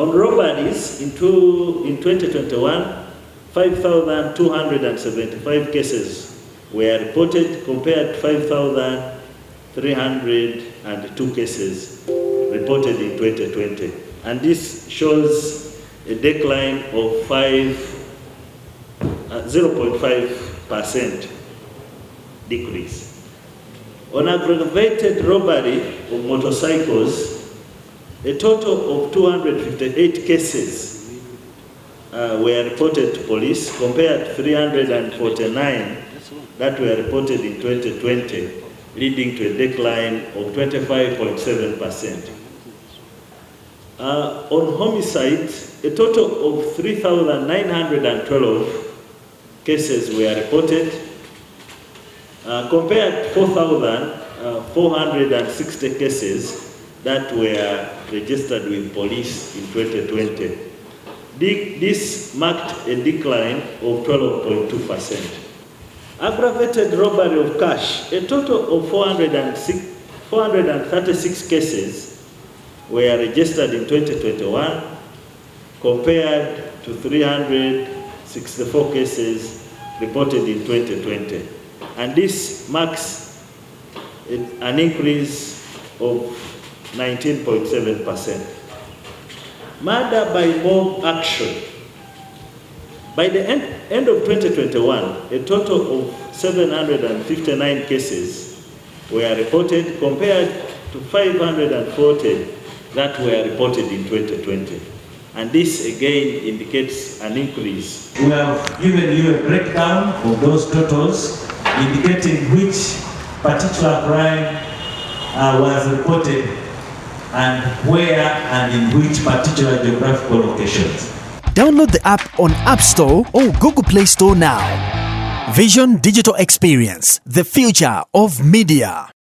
On robberies, in 2021, 5,275 cases were reported compared to 5,302 cases reported in 2020. And this shows a decline of 0.5% decrease. On aggravated robbery of motorcycles, a total of 258 cases were reported to police compared to 349 that were reported in 2020, leading to a decline of 25.7%. On homicides, a total of 3,912 cases were reported compared to 4,460 cases that were registered with police in 2020. This marked a decline of 12.2%. Aggravated robbery of cash, a total of 436 cases were registered in 2021 compared to 364 cases reported in 2020. And this marks an increase of 19.7%. Murder by mob action. By the end of 2021, a total of 759 cases were reported compared to 540 that were reported in 2020. And this again indicates an increase. We have given you a breakdown of those totals, indicating which particular crime was reported and where and in which particular geographical locations. Download the app on App Store or Google Play Store now. Vision Digital Experience, the future of media.